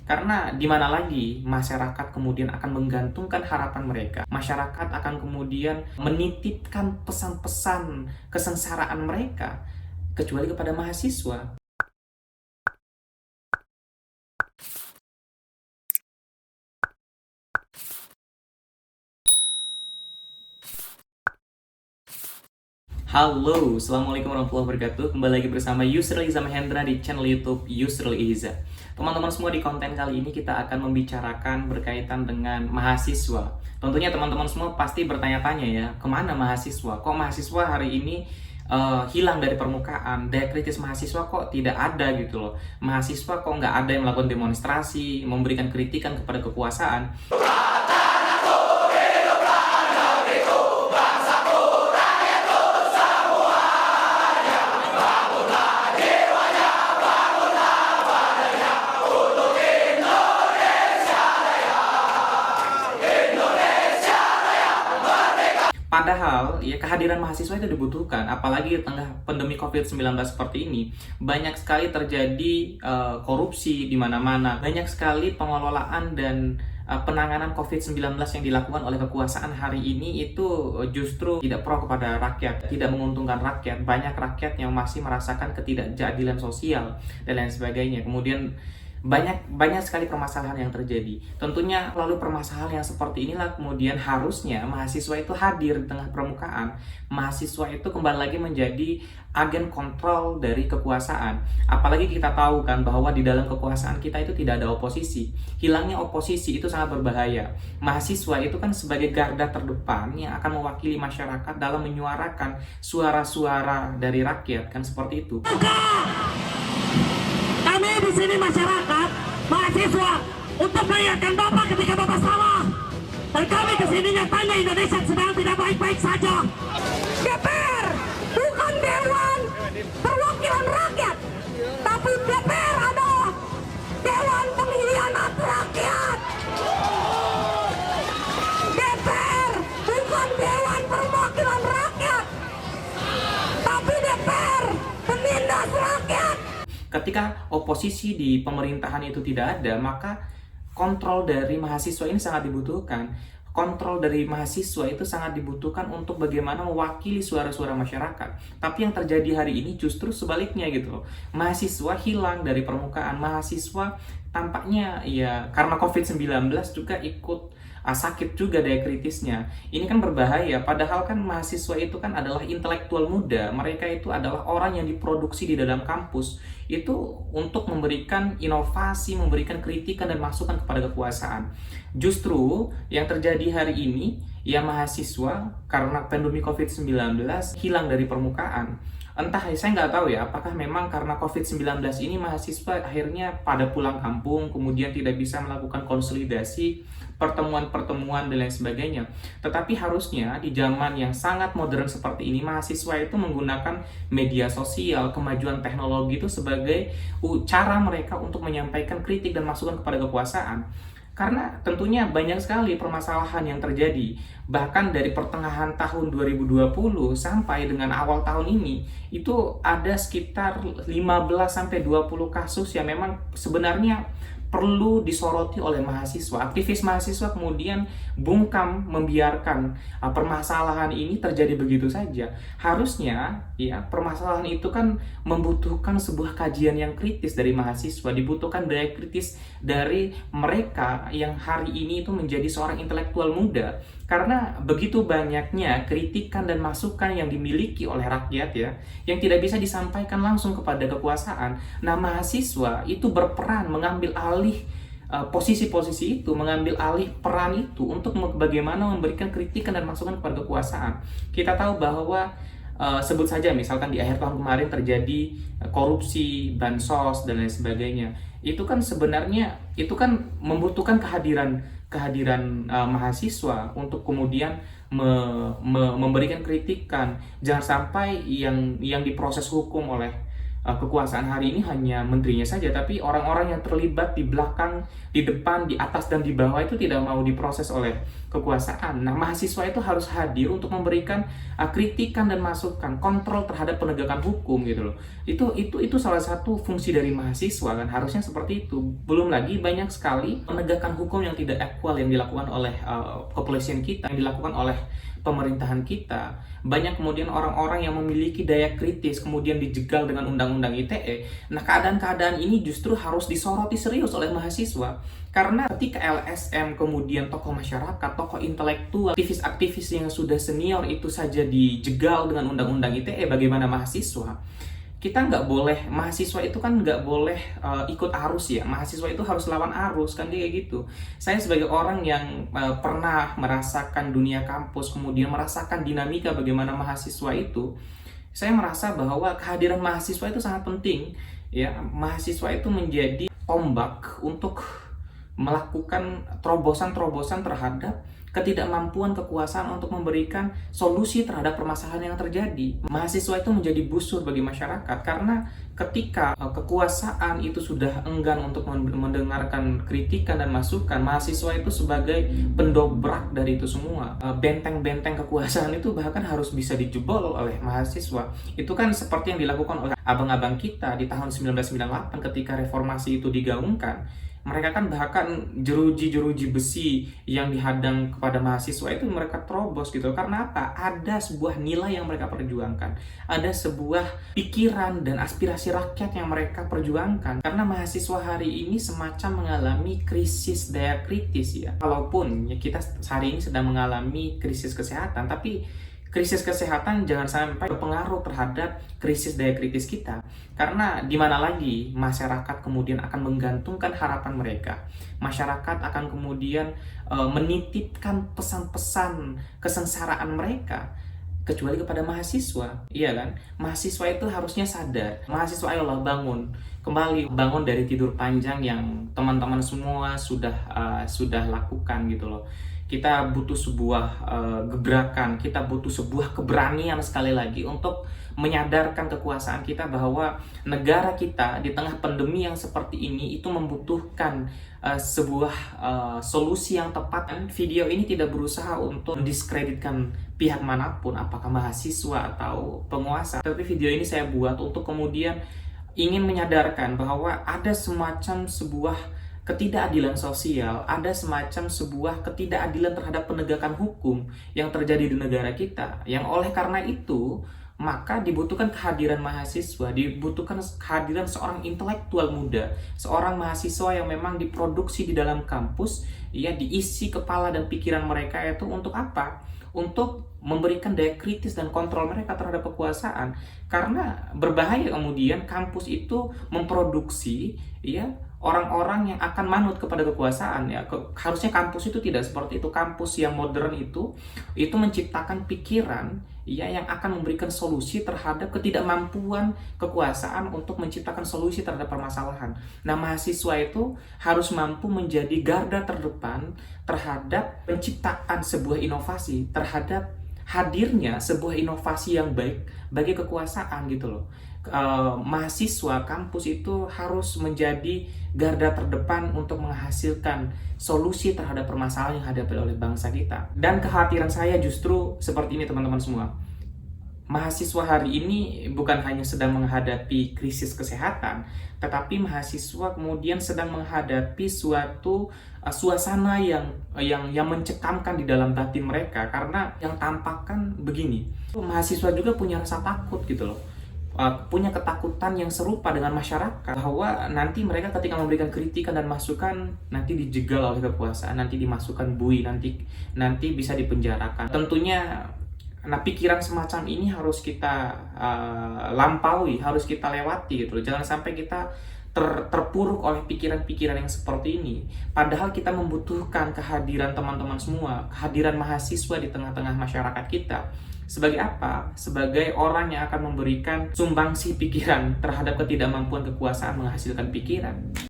Karena di mana lagi masyarakat kemudian akan menggantungkan harapan mereka. Masyarakat akan kemudian menitipkan pesan-pesan kesengsaraan mereka kecuali kepada mahasiswa. Halo, Assalamualaikum warahmatullahi wabarakatuh. Kembali lagi bersama Yusril Iza Mahendra di channel YouTube Yusril Iza. Teman-teman semua, di konten kali ini kita akan membicarakan berkaitan dengan mahasiswa. Tentunya teman-teman semua pasti bertanya-tanya ya, kemana mahasiswa? Kok mahasiswa hari ini hilang dari permukaan? Daya kritis mahasiswa kok tidak ada gitu loh. Mahasiswa kok nggak ada yang melakukan demonstrasi, memberikan kritikan kepada kekuasaan. Padahal ya kehadiran mahasiswa itu dibutuhkan, apalagi di tengah pandemi COVID-19 seperti ini. Banyak sekali terjadi korupsi di mana-mana, banyak sekali pengelolaan dan penanganan COVID-19 yang dilakukan oleh kekuasaan hari ini itu justru tidak pro kepada rakyat, tidak menguntungkan rakyat. Banyak rakyat yang masih merasakan ketidakjadilan sosial dan lain sebagainya. Kemudian banyak sekali permasalahan yang terjadi. Tentunya melalui permasalahan yang seperti inilah kemudian harusnya mahasiswa itu hadir di tengah permukaan. Mahasiswa itu kembali lagi menjadi agen kontrol dari kekuasaan. Apalagi kita tahu kan bahwa di dalam kekuasaan kita itu tidak ada oposisi. Hilangnya oposisi itu sangat berbahaya. Mahasiswa itu kan sebagai garda terdepan yang akan mewakili masyarakat dalam menyuarakan suara-suara dari rakyat, kan seperti itu. Kami di sini masyarakat, mahasiswa, untuk mengingatkan Bapak ketika Bapak salah. Dan kami kesini nyatanya Indonesia sedang tidak baik-baik saja. DPR bukan Dewan Perwakilan Rakyat, tapi DPR adalah Dewan Pengkhianat Rakyat. DPR bukan Dewan Perwakilan Rakyat, tapi DPR penindas rakyat. Ketika oposisi di pemerintahan itu tidak ada, maka kontrol dari mahasiswa ini sangat dibutuhkan. Kontrol dari mahasiswa itu sangat dibutuhkan untuk bagaimana mewakili suara-suara masyarakat. Tapi yang terjadi hari ini justru sebaliknya gitu loh. Mahasiswa hilang dari permukaan. Mahasiswa tampaknya ya karena COVID-19 juga ikut sakit juga daya kritisnya. Ini kan berbahaya, padahal kan mahasiswa itu kan adalah intelektual muda. Mereka itu adalah orang yang diproduksi di dalam kampus itu untuk memberikan inovasi, memberikan kritikan dan masukan kepada kekuasaan. Justru yang terjadi hari ini, ya mahasiswa karena pandemi COVID-19 hilang dari permukaan. Entah, saya nggak tahu ya, apakah memang karena COVID-19 ini mahasiswa akhirnya pada pulang kampung, kemudian tidak bisa melakukan konsolidasi, pertemuan-pertemuan, dan lain sebagainya. Tetapi harusnya di zaman yang sangat modern seperti ini, mahasiswa itu menggunakan media sosial, kemajuan teknologi itu sebagai cara mereka untuk menyampaikan kritik dan masukan kepada kekuasaan. Karena tentunya banyak sekali permasalahan yang terjadi. Bahkan dari pertengahan tahun 2020 sampai dengan awal tahun ini, itu ada sekitar 15-20 kasus yang memang sebenarnya perlu disoroti oleh mahasiswa. Aktivis mahasiswa kemudian bungkam membiarkan permasalahan ini terjadi begitu saja. Harusnya ya permasalahan itu kan membutuhkan sebuah kajian yang kritis dari mahasiswa, dibutuhkan daya kritis dari mereka yang hari ini itu menjadi seorang intelektual muda. Karena begitu banyaknya kritikan dan masukan yang dimiliki oleh rakyat ya, yang tidak bisa disampaikan langsung kepada kekuasaan. Nah, mahasiswa itu berperan mengambil alih posisi-posisi itu, mengambil alih peran itu untuk bagaimana memberikan kritikan dan masukan kepada kekuasaan. Kita tahu bahwa sebut saja misalkan di akhir tahun kemarin terjadi korupsi, bansos dan lain sebagainya. Itu kan sebenarnya itu kan membutuhkan kehadiran mahasiswa untuk kemudian memberikan kritikan. Jangan sampai yang diproses hukum oleh kekuasaan hari ini hanya menterinya saja, tapi orang-orang yang terlibat di belakang, di depan, di atas, dan di bawah itu tidak mau diproses oleh kekuasaan. Nah, mahasiswa itu harus hadir untuk memberikan kritikan dan masukan, kontrol terhadap penegakan hukum gitu loh. Itu salah satu fungsi dari mahasiswa kan, harusnya seperti itu. Belum lagi banyak sekali penegakan hukum yang tidak equal yang dilakukan oleh kepolisian kita, yang dilakukan oleh pemerintahan kita. Banyak kemudian orang-orang yang memiliki daya kritis kemudian dijegal dengan undang-undang ITE. Nah, keadaan-keadaan ini justru harus disoroti serius oleh mahasiswa. Karena ketika LSM, kemudian tokoh masyarakat, tokoh intelektual, aktivis-aktivis yang sudah senior itu saja dijegal dengan undang-undang ITE, bagaimana mahasiswa? Kita nggak boleh, mahasiswa itu kan nggak boleh ikut arus ya, mahasiswa itu harus lawan arus kan, kayak gitu. Saya sebagai orang yang pernah merasakan dunia kampus, kemudian merasakan dinamika bagaimana mahasiswa itu, saya merasa bahwa kehadiran mahasiswa itu sangat penting ya. Mahasiswa itu menjadi tombak untuk melakukan terobosan-terobosan terhadap ketidakmampuan kekuasaan untuk memberikan solusi terhadap permasalahan yang terjadi. Mahasiswa itu menjadi busur bagi masyarakat karena ketika kekuasaan itu sudah enggan untuk mendengarkan kritikan dan masukan, mahasiswa itu sebagai pendobrak dari itu semua. Benteng-benteng kekuasaan itu bahkan harus bisa dijebol oleh mahasiswa. Itu kan seperti yang dilakukan oleh abang-abang kita di tahun 1998 ketika reformasi itu digaungkan. Mereka kan bahkan jeruji-jeruji besi yang dihadang kepada mahasiswa itu mereka terobos gitu. Karena apa? Ada sebuah nilai yang mereka perjuangkan. Ada sebuah pikiran dan aspirasi rakyat yang mereka perjuangkan. Karena mahasiswa hari ini semacam mengalami krisis daya kritis ya. Walaupun ya kita hari ini sedang mengalami krisis kesehatan, tapi krisis kesehatan jangan sampai berpengaruh terhadap krisis daya kritis kita. Karena di mana lagi masyarakat kemudian akan menggantungkan harapan mereka. Masyarakat akan kemudian menitipkan pesan-pesan kesengsaraan mereka kecuali kepada mahasiswa. Iya kan? Mahasiswa itu harusnya sadar. Mahasiswa, ayolah bangun. Kembali bangun dari tidur panjang yang teman-teman semua sudah lakukan gitu loh. Kita butuh sebuah gebrakan, kita butuh sebuah keberanian sekali lagi untuk menyadarkan kekuasaan kita bahwa negara kita di tengah pandemi yang seperti ini itu membutuhkan sebuah solusi yang tepat. Dan video ini tidak berusaha untuk mendiskreditkan pihak manapun, apakah mahasiswa atau penguasa, tapi video ini saya buat untuk kemudian ingin menyadarkan bahwa ada semacam sebuah ketidakadilan sosial, ada semacam sebuah ketidakadilan terhadap penegakan hukum yang terjadi di negara kita. Yang oleh karena itu, maka dibutuhkan kehadiran mahasiswa, dibutuhkan kehadiran seorang intelektual muda, seorang mahasiswa yang memang diproduksi di dalam kampus, ya diisi kepala dan pikiran mereka itu untuk apa? Untuk memberikan daya kritis dan kontrol mereka terhadap kekuasaan. Karena berbahaya kemudian kampus itu memproduksi ya orang-orang yang akan manut kepada kekuasaan ya. Harusnya kampus itu tidak seperti itu. Kampus yang modern itu menciptakan pikiran ya yang akan memberikan solusi terhadap ketidakmampuan kekuasaan untuk menciptakan solusi terhadap permasalahan. Nah, mahasiswa itu harus mampu menjadi garda terdepan terhadap penciptaan sebuah inovasi, terhadap hadirnya sebuah inovasi yang baik bagi kekuasaan gitu loh. Mahasiswa kampus itu harus menjadi garda terdepan untuk menghasilkan solusi terhadap permasalahan yang dihadapi oleh bangsa kita. Dan kekhawatiran saya justru seperti ini teman-teman semua. Mahasiswa hari ini bukan hanya sedang menghadapi krisis kesehatan, tetapi mahasiswa kemudian sedang menghadapi suatu suasana yang mencekamkan di dalam batin mereka. Karena yang tampakkan begini, mahasiswa juga punya rasa takut gitu loh. Punya ketakutan yang serupa dengan masyarakat bahwa nanti mereka ketika memberikan kritikan dan masukan nanti dijegal oleh kekuasaan, nanti dimasukkan bui, nanti bisa dipenjarakan. Tentunya pikiran semacam ini harus kita lampaui, harus kita lewati gitu loh. Jangan sampai kita terpuruk oleh pikiran-pikiran yang seperti ini. Padahal kita membutuhkan kehadiran teman-teman semua, kehadiran mahasiswa di tengah-tengah masyarakat kita. Sebagai apa? Sebagai orang yang akan memberikan sumbangsi pikiran terhadap ketidakmampuan kekuasaan menghasilkan pikiran.